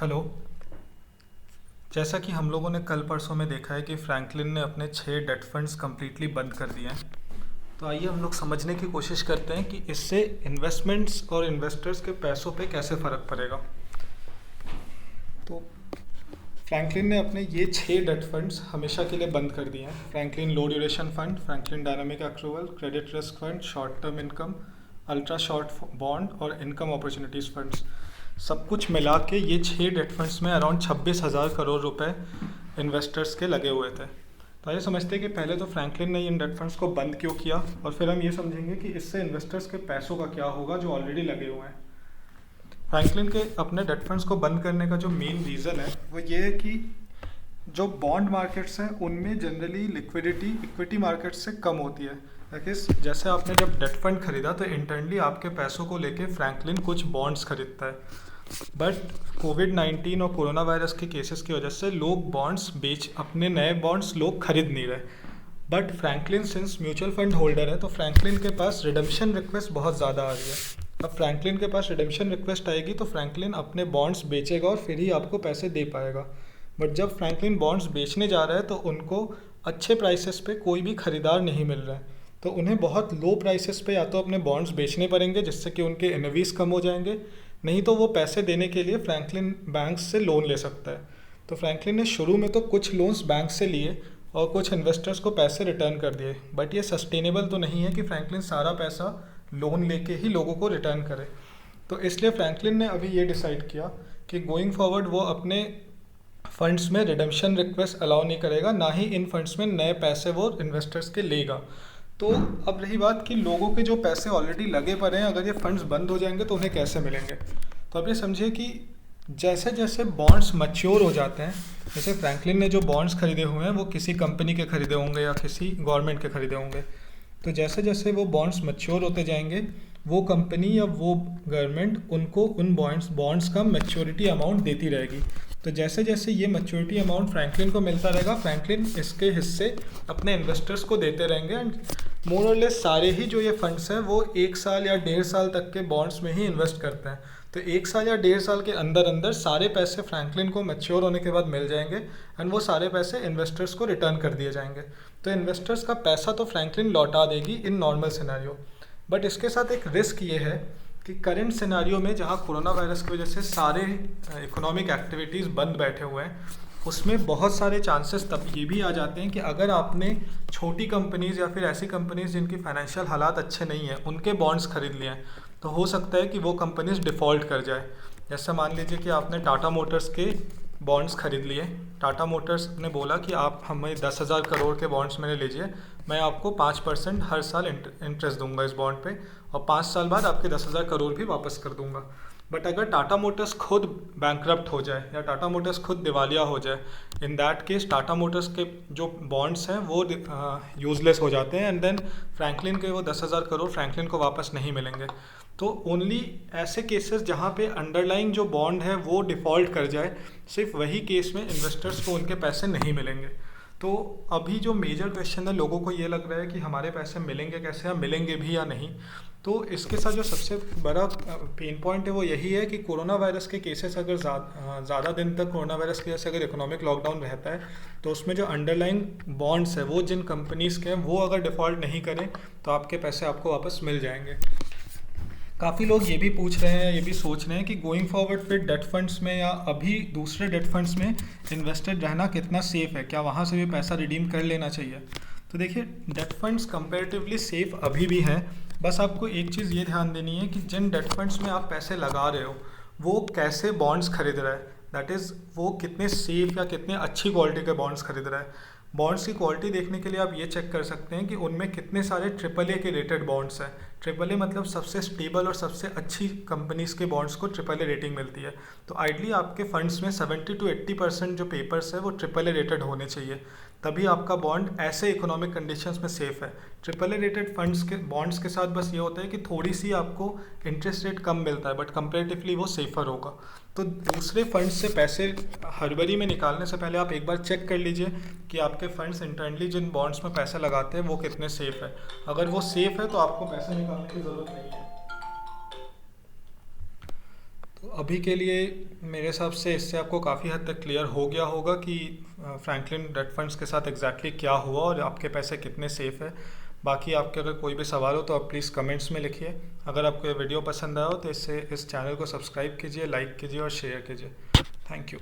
Hello. जैसा कि हम लोगों ने कल परसों में देखा है कि फ्रैंकलिन ने अपने 6 डेट फंड्स कम्प्लीटली बंद कर दिए हैं। तो आइए हम लोग समझने की कोशिश करते हैं कि इससे इन्वेस्टमेंट्स और इन्वेस्टर्स के पैसों पे कैसे फ़र्क पड़ेगा। तो फ्रैंकलिन ने अपने ये 6 डेट फंड्स हमेशा के लिए बंद कर दिए हैं। Franklin low duration fund, Franklin dynamic accrual, credit risk fund, short term income, ultra short bond और इनकम अपॉर्चुनिटीज़ फंड्स, सब कुछ मिला के ये 6 डेट फंड्स में अराउंड 26,000 करोड़ रुपए इन्वेस्टर्स के लगे हुए थे। तो आइए समझते हैं कि पहले तो फ्रैंकलिन ने इन डेट फंड्स को बंद क्यों किया, और फिर हम ये समझेंगे कि इससे इन्वेस्टर्स के पैसों का क्या होगा जो ऑलरेडी लगे हुए हैं। फ्रैंकलिन के अपने डेट फंड्स को बंद करने का जो मेन रीज़न है वो ये है कि जो बॉन्ड मार्केट्स हैं उनमें जनरली लिक्विडिटी इक्विटी मार्केट से कम होती है। जैसे आपने जब डेट फंड खरीदा तो इंटरनली आपके पैसों को लेके फ्रैंकलिन कुछ बॉन्ड्स खरीदता है, बट कोविड-19 और कोरोना वायरस के केसेस की वजह से लोग बॉन्ड्स अपने नए बॉन्ड्स लोग खरीद नहीं रहे। But Franklin since mutual fund holder है तो फ्रैंकलिन के पास रिडेम्पशन रिक्वेस्ट बहुत ज़्यादा आ रही है। अब फ्रैंकलिन के पास रिडेम्पशन रिक्वेस्ट आएगी तो फ्रैंकलिन अपने बॉन्ड्स बेचेगा और फिर ही आपको पैसे दे पाएगा। बट जब फ्रैंकलिन बॉन्ड्स बेचने जा रहा है तो उनको अच्छे प्राइसेस पे कोई भी खरीदार नहीं मिल रहा है, तो उन्हें बहुत लो प्राइसेस पे या तो अपने बॉन्ड्स बेचने पड़ेंगे जिससे कि उनके एनएवीज कम हो जाएंगे, नहीं तो वो पैसे देने के लिए फ्रैंकलिन बैंक्स से लोन ले सकता है। तो फ्रैंकलिन ने शुरू में तो कुछ लोन्स बैंक से लिए और कुछ इन्वेस्टर्स को पैसे रिटर्न कर दिए, बट ये सस्टेनेबल तो नहीं है कि फ्रैंकलिन सारा पैसा लोन लेके ही लोगों को रिटर्न करे। तो इसलिए फ्रैंकलिन ने अभी ये डिसाइड किया कि गोइंग फॉरवर्ड वो अपने फंड्स में रिडेम्पशन रिक्वेस्ट अलाउ नहीं करेगा, ना ही इन फंड्स में नए पैसे वो इन्वेस्टर्स के लेगा। तो अब रही बात कि लोगों के जो पैसे ऑलरेडी लगे पड़े हैं, अगर ये फंड्स बंद हो जाएंगे तो उन्हें कैसे मिलेंगे। तो अब ये समझिए कि जैसे जैसे बॉन्ड्स मैच्योर हो जाते हैं, जैसे फ्रैंकलिन ने जो बॉन्ड्स खरीदे हुए हैं वो किसी कंपनी के खरीदे होंगे या किसी गवर्नमेंट के खरीदे होंगे, तो जैसे जैसे वो बॉन्ड्स मैच्योर होते जाएंगे वो कंपनी या वो गवर्नमेंट उनको उन बॉन्ड्स का मैच्योरिटी अमाउंट देती रहेगी। तो जैसे जैसे ये मैच्योरिटी अमाउंट फ्रैंकलिन को मिलता रहेगा, फ्रैंकलिन इसके हिस्से अपने इन्वेस्टर्स को देते रहेंगे। एंड मोर और लेस सारे ही जो ये फंड्स हैं वो 1 साल या 1.5 साल तक के बॉन्ड्स में ही इन्वेस्ट करते हैं। तो 1 साल या 1.5 साल के अंदर अंदर सारे पैसे फ्रैंकलिन को मैच्योर होने के बाद मिल जाएंगे एंड वो सारे पैसे इन्वेस्टर्स को रिटर्न कर दिए जाएंगे। तो इन्वेस्टर्स का पैसा तो फ्रैंकलिन लौटा देगी इन नॉर्मल सिनेरियो, बट इसके साथ एक रिस्क ये है कि करंट सिनेरियो में जहाँ कोरोना वायरस की वजह से सारे इकोनॉमिक एक्टिविटीज़ बंद बैठे हुए हैं, उसमें बहुत सारे चांसेस तब ये भी आ जाते हैं कि अगर आपने छोटी कंपनीज़ या फिर ऐसी कंपनीज़ जिनकी फाइनेंशियल हालात अच्छे नहीं हैं उनके बॉन्ड्स खरीद लिए हैं, तो हो सकता है कि वो कंपनीज़ डिफ़ॉल्ट कर जाए। जैसे मान लीजिए कि आपने टाटा मोटर्स के बॉन्ड्स खरीद लिए। टाटा मोटर्स ने बोला कि आप हमें 10,000 करोड़ के बॉन्ड्स मैंने लीजिए, मैं आपको 5% हर साल इंटरेस्ट दूंगा इस बॉन्ड पे और 5 साल बाद आपके 10,000 करोड़ भी वापस कर दूंगा। बट अगर टाटा मोटर्स खुद बैंकरप्ट हो जाए या टाटा मोटर्स खुद दिवालिया हो जाए, in that case Tata Motors के जो बॉन्ड्स हैं वो यूज़लेस हो जाते हैं एंड देन फ्रैंकलिन के वो 10,000 करोड़ फ्रैंकलिन को वापस नहीं मिलेंगे। तो ओनली ऐसे केसेस जहाँ पे अंडरलाइंग जो बॉन्ड है वो डिफ़ॉल्ट कर जाए, सिर्फ वही केस में इन्वेस्टर्स को उनके पैसे नहीं मिलेंगे। तो अभी जो मेजर क्वेश्चन है, लोगों को ये लग रहा है कि हमारे पैसे मिलेंगे कैसे या मिलेंगे भी या नहीं। तो इसके साथ जो सबसे बड़ा पेन पॉइंट है वो यही है कि कोरोना वायरस के केसेस अगर ज़्यादा दिन तक कोरोना वायरस की वजह से अगर इकोनॉमिक लॉकडाउन रहता है तो उसमें जो अंडरलाइंग बॉन्ड्स है वो जिन कंपनीज़ के हैं वो अगर डिफ़ॉल्ट नहीं करें तो आपके पैसे आपको वापस मिल जाएंगे। काफ़ी लोग ये भी पूछ रहे हैं, ये भी सोच रहे हैं कि गोइंग फॉरवर्ड फिर डेट फंड्स में या अभी दूसरे डेट फंड्स में इन्वेस्टेड रहना कितना सेफ़ है, क्या वहाँ से भी पैसा रिडीम कर लेना चाहिए। तो देखिए, डेट फंड्स कंपैरेटिवली सेफ़ अभी भी हैं, बस आपको एक चीज़ ये ध्यान देनी है कि जिन डेट फंड्स में आप पैसे लगा रहे हो वो कैसे बॉन्ड्स खरीद रहा है, दैट इज़ वो कितने सेफ़ या कितने अच्छी क्वालिटी के बॉन्ड्स खरीद रहा है। बॉन्ड्स की क्वालिटी देखने के लिए आप ये चेक कर सकते हैं कि उनमें कितने सारे ट्रिपल ए के रेटेड बॉन्ड्स हैं। ट्रिपल ए मतलब सबसे स्टेबल और सबसे अच्छी कंपनीज़ के बॉन्ड्स को ट्रिपल ए रेटिंग मिलती है। तो आइडली आपके फंड्स में 70 to 80% जो पेपर्स है वो ट्रिपल ए रेटेड होने चाहिए, तभी आपका बॉन्ड ऐसे इकोनॉमिक कंडीशंस में सेफ़ है। ट्रिपल ए रेटेड फंड्स के बॉन्ड्स के साथ बस ये होता है कि थोड़ी सी आपको इंटरेस्ट रेट कम मिलता है, बट कंपेरेटिवली वो सेफ़र होगा। तो दूसरे फंड्स से पैसे हड़बड़ी में निकालने से पहले आप एक बार चेक कर लीजिए कि आपके फंड्स इंटरनली जिन बॉन्ड्स में पैसा लगाते हैं वो कितने सेफ़ है। अगर वो सेफ़ है तो आपको पैसे निकालने की ज़रूरत नहीं है। तो अभी के लिए मेरे हिसाब से इससे आपको काफ़ी हद तक क्लियर हो गया होगा कि फ्रैंकलिन डेट फंड्स के साथ एग्जैक्टली क्या हुआ और आपके पैसे कितने सेफ़ है। बाकी आपके अगर कोई भी सवाल हो तो आप प्लीज़ कमेंट्स में लिखिए। अगर आपको ये वीडियो पसंद आया हो तो इस चैनल को सब्सक्राइब कीजिए, लाइक कीजिए और शेयर कीजिए। Thank you.